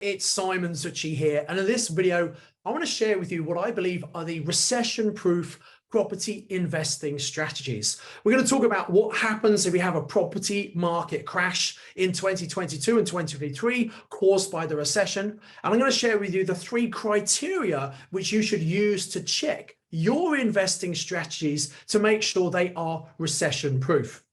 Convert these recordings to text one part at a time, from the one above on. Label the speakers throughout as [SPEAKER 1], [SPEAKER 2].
[SPEAKER 1] It's Simon Zutshi here, and in this video, I want to share with you what I believe are the recession-proof property investing strategies. We're going to talk about what happens if we have a property market crash in 2022 and 2023 caused by the recession. And I'm going to share with you the 3 criteria which you should use to check your investing strategies to make sure they are recession-proof.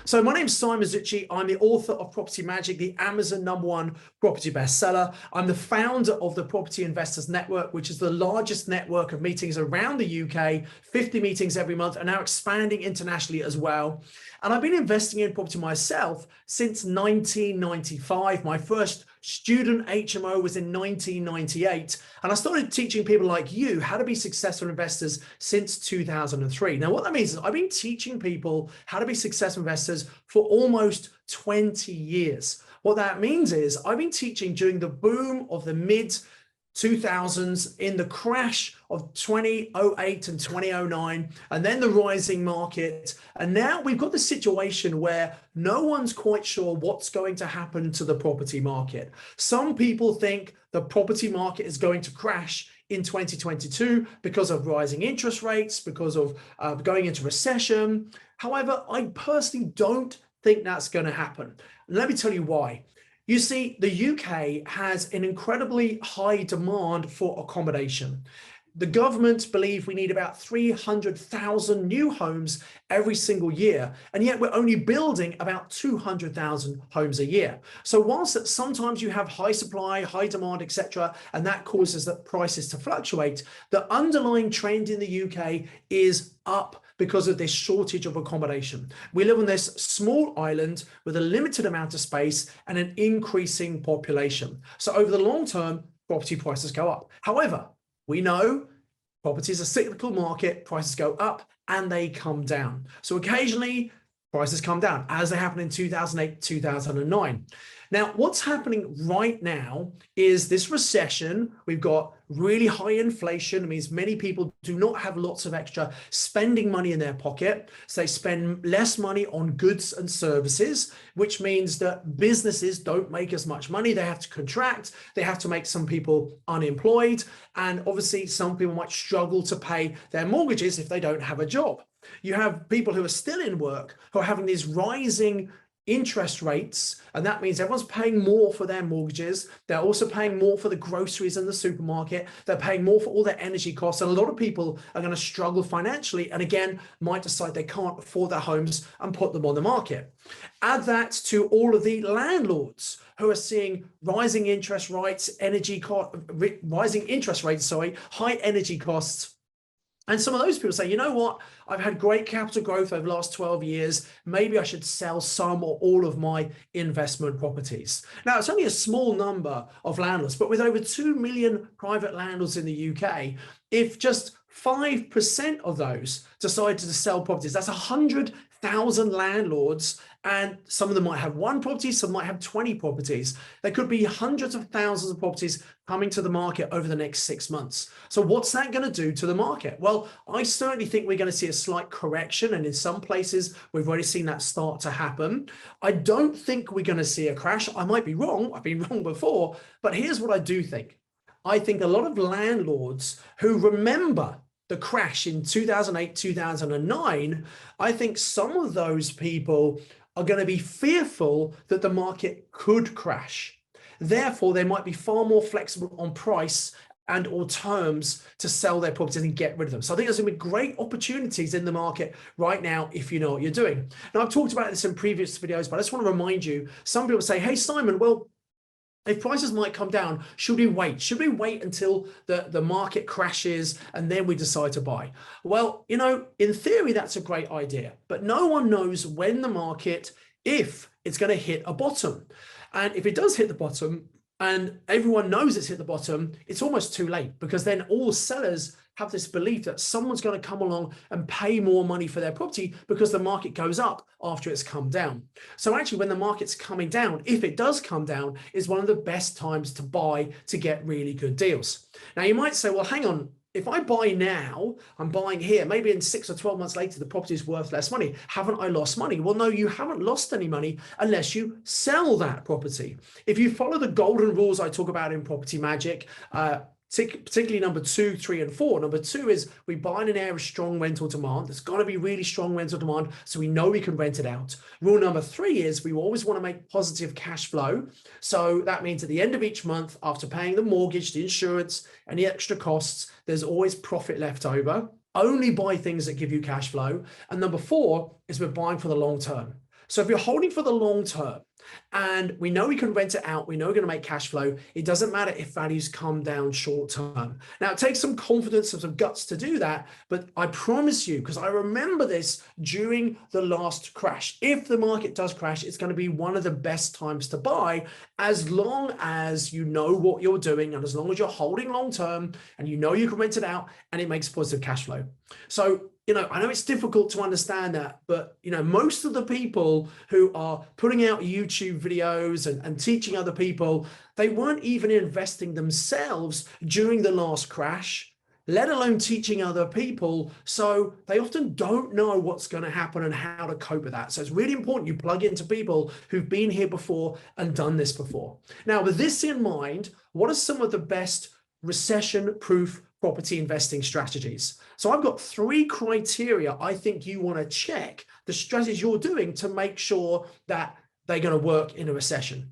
[SPEAKER 1] So my name is Simon Zutshi. I'm the author of Property Magic, the Amazon #1 property bestseller. I'm the founder of the Property Investors Network, which is the largest network of meetings around the UK, 50 meetings every month, and now expanding internationally as well. And I've been investing in property myself since 1995. My first student HMO was in 1998. And I started teaching people like you how to be successful investors since 2003. Now, what that means is I've been teaching people how to be successful investors for almost 20 years. What that means is I've been teaching during the boom of the mid 2000s, in the crash of 2008 and 2009, and then the rising market. And now we've got the situation where no one's quite sure what's going to happen to the property market. Some people think the property market is going to crash in 2022 because of rising interest rates, because of going into recession. However, I personally don't think that's going to happen. Let me tell you why. You see, the UK has an incredibly high demand for accommodation. The government believe we need about 300,000 new homes every single year, and yet we're only building about 200,000 homes a year. So whilst that sometimes you have high supply, high demand, etc., and that causes the prices to fluctuate, the underlying trend in the UK is up because of this shortage of accommodation. We live on this small island with a limited amount of space and an increasing population. So over the long term, property prices go up. However, we know property is a cyclical market, prices go up and they come down. So occasionally prices come down, as they happened in 2008, 2009. Now, what's happening right now is this recession. We've got really high inflation. It means many people do not have lots of extra spending money in their pocket. So they spend less money on goods and services, which means that businesses don't make as much money. They have to contract. They have to make some people unemployed. And obviously, some people might struggle to pay their mortgages if they don't have a job. You have people who are still in work who are having these rising interest rates, and that means everyone's paying more for their mortgages. They're also paying more for the groceries in the supermarket. They're paying more for all their energy costs, and a lot of people are going to struggle financially, and again might decide they can't afford their homes and put them on the market. Add that to all of the landlords who are seeing rising interest rates, high energy costs. And some of those people say, you know what, I've had great capital growth over the last 12 years. Maybe I should sell some or all of my investment properties. Now, it's only a small number of landlords, but with over 2 million private landlords in the UK, if just 5% of those decide to sell properties, that's 100,000 landlords, and some of them might have 1 property, some might have 20 properties. There could be hundreds of thousands of properties coming to the market over the next 6 months. So what's that going to do to the market? Well, I certainly think we're going to see a slight correction, and in some places we've already seen that start to happen. I don't think we're going to see a crash. I might be wrong. I've been wrong before, but here's what I do think. I think a lot of landlords who remember the crash in 2008, 2009, I think some of those people are going to be fearful that the market could crash. Therefore, they might be far more flexible on price and or terms to sell their properties and get rid of them. So I think there's going to be great opportunities in the market right now if you know what you're doing. Now, I've talked about this in previous videos, but I just want to remind you, some people say, hey, Simon, well, if prices might come down, should we wait? Should we wait until the market crashes and then we decide to buy? Well, you know, in theory, that's a great idea, but no one knows when the market, if it's going to hit a bottom. And if it does hit the bottom and everyone knows it's hit the bottom, it's almost too late, because then all sellers have this belief that someone's going to come along and pay more money for their property because the market goes up after it's come down. So actually, when the market's coming down, if it does come down, is one of the best times to buy to get really good deals. Now, you might say, well, hang on, if I buy now, I'm buying here, maybe in 6 or 12 months later, the property is worth less money. Haven't I lost money? Well, no, you haven't lost any money unless you sell that property. If you follow the golden rules I talk about in Property Magic, particularly number 2, 3, and 4. Number 2 is we buy in an area of strong rental demand. There's got to be really strong rental demand so we know we can rent it out. Rule number 3 is we always want to make positive cash flow. So that means at the end of each month, after paying the mortgage, the insurance, and the extra costs, there's always profit left over. Only buy things that give you cash flow. And number 4 is we're buying for the long term. So if you're holding for the long term, and we know we can rent it out, we know we're going to make cash flow, it doesn't matter if values come down short term. Now, it takes some confidence and some guts to do that, but I promise you, because I remember this during the last crash, if the market does crash, it's going to be one of the best times to buy, as long as you know what you're doing and as long as you're holding long term and you know you can rent it out and it makes positive cash flow. So, I know it's difficult to understand that, but, most of the people who are putting out YouTube videos and teaching other people, they weren't even investing themselves during the last crash, let alone teaching other people. So they often don't know what's going to happen and how to cope with that. So it's really important you plug into people who've been here before and done this before. Now, with this in mind, what are some of the best recession-proof property investing strategies? So I've got 3 criteria I think you want to check the strategies you're doing to make sure that they're going to work in a recession.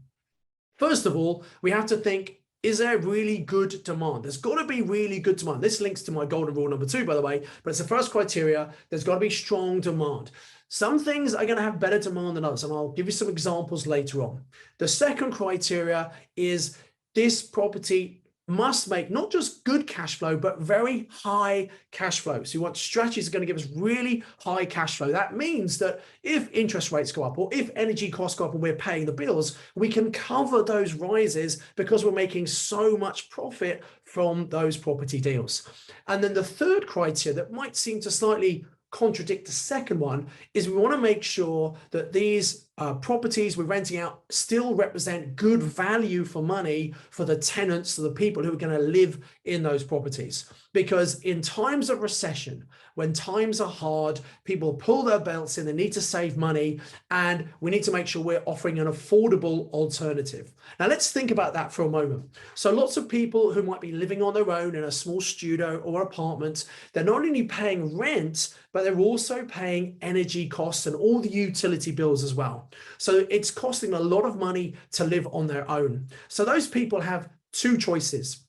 [SPEAKER 1] First of all, we have to think, is there really good demand? There's got to be really good demand. This links to my golden rule number 2, by the way, but it's the first criteria. There's got to be strong demand. Some things are going to have better demand than others, and I'll give you some examples later on. The second criteria is this property must make not just good cash flow, but very high cash flow. So you want strategies that are going to give us really high cash flow. That means that if interest rates go up or if energy costs go up and we're paying the bills, we can cover those rises because we're making so much profit from those property deals. And then the third criteria that might seem to slightly contradict the second one is we want to make sure that these properties we're renting out still represent good value for money for the tenants, for the people who are going to live in those properties. Because in times of recession, when times are hard, people pull their belts in, they need to save money, and we need to make sure we're offering an affordable alternative. Now, let's think about that for a moment. So lots of people who might be living on their own in a small studio or apartment, they're not only paying rent, but they're also paying energy costs and all the utility bills as well. So it's costing a lot of money to live on their own. So those people have 2 choices.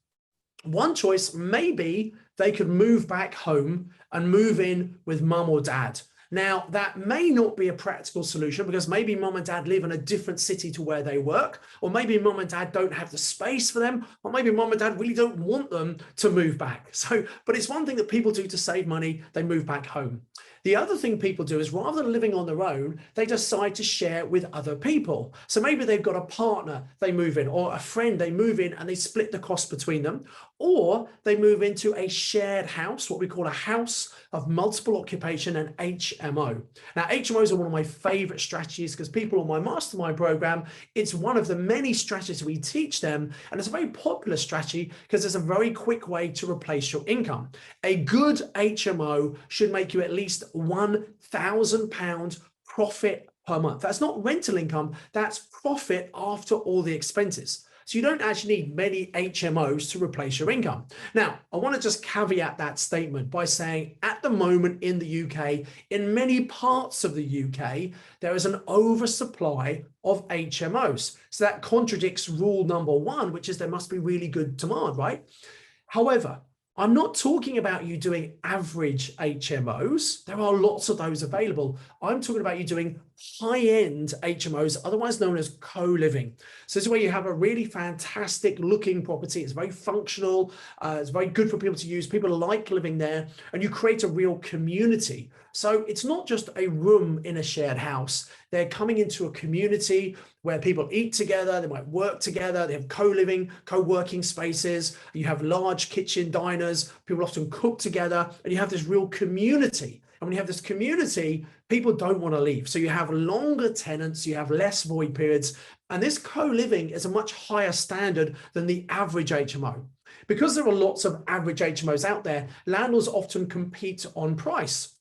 [SPEAKER 1] One choice, maybe they could move back home and move in with mum or dad. Now, that may not be a practical solution because maybe mum and dad live in a different city to where they work, or maybe mum and dad don't have the space for them, or maybe mum and dad really don't want them to move back. But it's one thing that people do to save money, they move back home. The other thing people do is rather than living on their own, they decide to share with other people. So maybe they've got a partner, they move in, or a friend, they move in and they split the cost between them, or they move into a shared house, what we call a house of multiple occupation, an HMO. Now, HMOs are one of my favorite strategies because people on my mastermind program, it's one of the many strategies we teach them. And it's a very popular strategy because it's a very quick way to replace your income. A good HMO should make you at least £1,000 profit per month. That's not rental income, that's profit after all the expenses. So you don't actually need many HMOs to replace your income. Now, I want to just caveat that statement by saying at the moment in the UK, in many parts of the UK, there is an oversupply of HMOs. So that contradicts rule number 1, which is there must be really good demand, right? However, I'm not talking about you doing average HMOs. There are lots of those available. I'm talking about you doing high-end HMOs, otherwise known as co-living. So this is where you have a really fantastic looking property. It's very functional. It's very good for people to use. People like living there, and you create a real community. So it's not just a room in a shared house. They're coming into a community where people eat together, they might work together, they have co-living, co-working spaces, you have large kitchen diners, people often cook together, and you have this real community. And when you have this community, people don't want to leave. So you have longer tenants, you have less void periods, and this co-living is a much higher standard than the average HMO. Because there are lots of average HMOs out there, landlords often compete on price.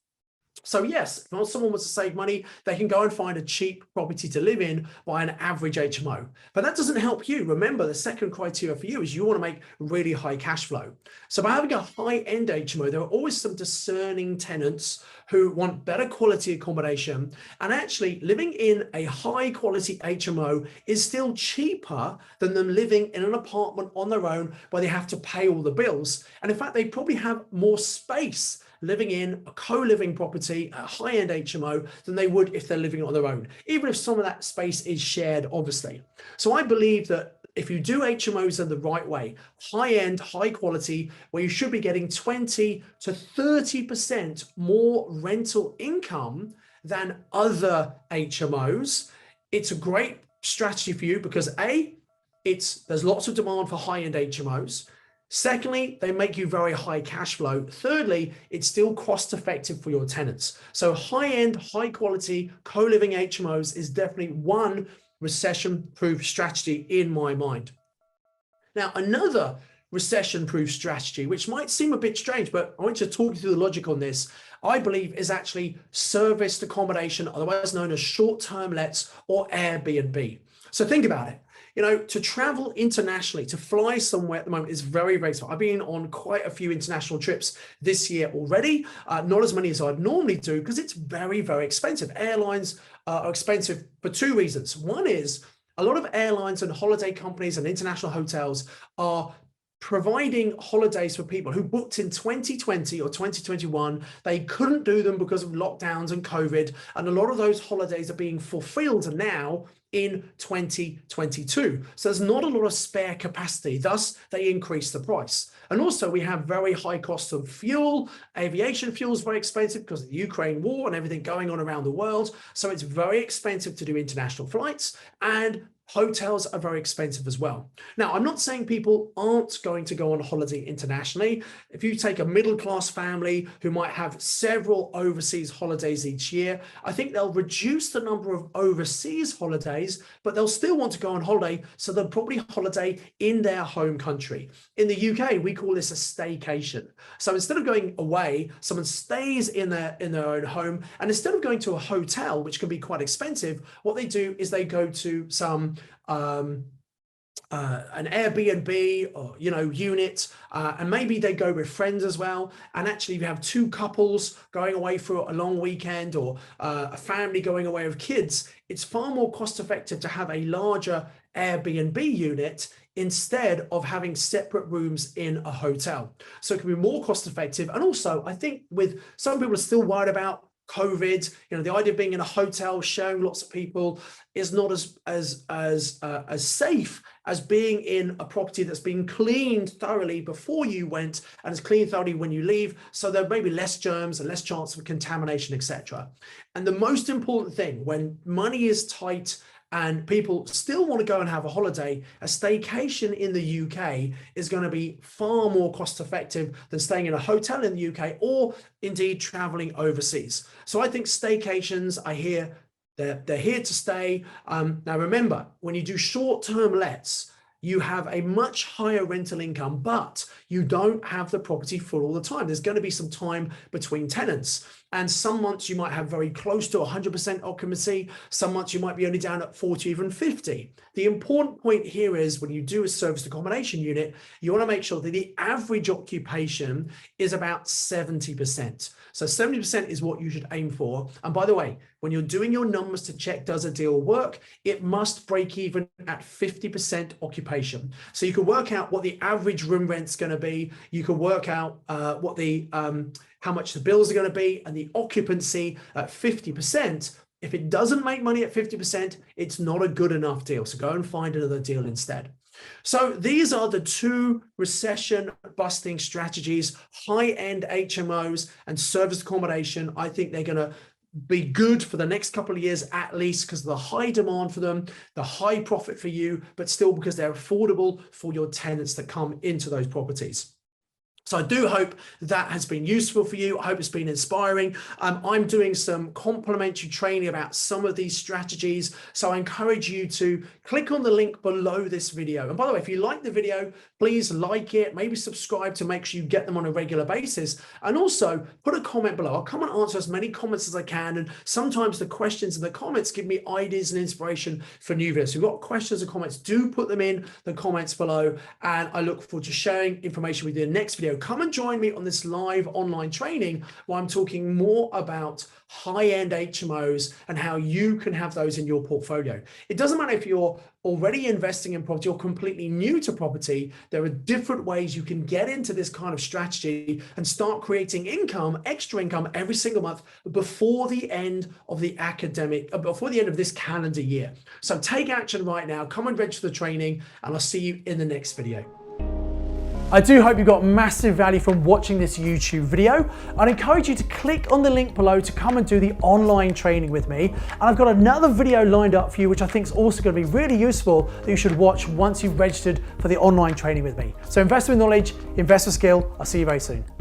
[SPEAKER 1] So yes, if someone wants to save money, they can go and find a cheap property to live in by an average HMO. But that doesn't help you. Remember, the second criteria for you is you want to make really high cash flow. So by having a high-end HMO, there are always some discerning tenants who want better quality accommodation. And actually, living in a high-quality HMO is still cheaper than them living in an apartment on their own where they have to pay all the bills. And in fact, they probably have more space living in a co-living property, a high-end HMO, than they would if they're living on their own, even if some of that space is shared, obviously. So I believe that if you do HMOs in the right way, high-end, high quality, where you should be getting 20 to 30% more rental income than other HMOs, it's a great strategy for you because there's lots of demand for high-end HMOs. Secondly, they make you very high cash flow. Thirdly, it's still cost effective for your tenants. So high-end, high quality co-living HMOs is definitely one recession-proof strategy in my mind. Now, another recession-proof strategy, which might seem a bit strange, but I want to talk you through the logic on this, I believe is actually serviced accommodation, otherwise known as short-term lets or Airbnb. So think about it. You know, to travel internationally, to fly somewhere at the moment is very, very smart. I've been on quite a few international trips this year already, not as many as I'd normally do because it's very, very expensive. Airlines are expensive for two reasons. One is a lot of airlines and holiday companies and international hotels are providing holidays for people who booked in 2020 or 2021. They couldn't do them because of lockdowns and COVID. And a lot of those holidays are being fulfilled now in 2022. So there's not a lot of spare capacity. Thus, they increase the price. And also we have very high costs of fuel. Aviation fuel is very expensive because of the Ukraine war and everything going on around the world. So it's very expensive to do international flights, and hotels are very expensive as well. Now, I'm not saying people aren't going to go on holiday internationally. If you take a middle-class family who might have several overseas holidays each year, I think they'll reduce the number of overseas holidays, but they'll still want to go on holiday, so they'll probably holiday in their home country. In the UK, we call this a staycation. So instead of going away, someone stays in their own home, and instead of going to a hotel, which can be quite expensive, what they do is they go to some an Airbnb or unit, and maybe they go with friends as well. And actually, if you have two couples going away for a long weekend, or a family going away with kids, it's far more cost effective to have a larger Airbnb unit instead of having separate rooms in a hotel. So it can be more cost effective. And also, I think with some people are still worried about COVID, the idea of being in a hotel sharing lots of people is not as safe as being in a property that's been cleaned thoroughly before you went and is cleaned thoroughly when you leave. So there may be less germs and less chance of contamination, etc. And the most important thing when money is tight and people still want to go and have a holiday, a staycation in the UK is going to be far more cost effective than staying in a hotel in the UK or indeed traveling overseas. So I think staycations, I hear they're here to stay. Now remember, when you do short-term lets, you have a much higher rental income, but you don't have the property full all the time. There's going to be some time between tenants. And some months you might have very close to 100% occupancy. Some months you might be only down at 40, even 50. The important point here is when you do a serviced accommodation unit, you want to make sure that the average occupation is about 70%. So 70% is what you should aim for. And by the way, when you're doing your numbers to check does a deal work, it must break even at 50% occupation. So you can work out what the average room rent's going to be. You can work out what the how much the bills are going to be, and the occupancy at 50%. If it doesn't make money at 50%, it's not a good enough deal. So go and find another deal instead. So these are the two recession busting strategies: high-end HMOs and serviced accommodation. I think they're going to be good for the next couple of years at least because of the high demand for them, the high profit for you, but still because they're affordable for your tenants that come into those properties. So I do hope that has been useful for you. I hope it's been inspiring. I'm doing some complimentary training about some of these strategies. So I encourage you to click on the link below this video. And by the way, if you like the video, please like it, maybe subscribe to make sure you get them on a regular basis. And also put a comment below. I'll come and answer as many comments as I can. And sometimes the questions in the comments give me ideas and inspiration for new videos. So if you've got questions or comments, do put them in the comments below. And I look forward to sharing information with you in the next video. Come and join me on this live online training where I'm talking more about high-end HMOs and how you can have those in your portfolio. It doesn't matter if you're already investing in property or completely new to property. There are different ways you can get into this kind of strategy and start creating income, extra income every single month before the end of before the end of this calendar year. So take action right now. Come and register the training, and I'll see you in the next video. I do hope you got massive value from watching this YouTube video. I'd encourage you to click on the link below to come and do the online training with me. And I've got another video lined up for you, which I think is also going to be really useful that you should watch once you've registered for the online training with me. So invest with knowledge, invest with skill. I'll see you very soon.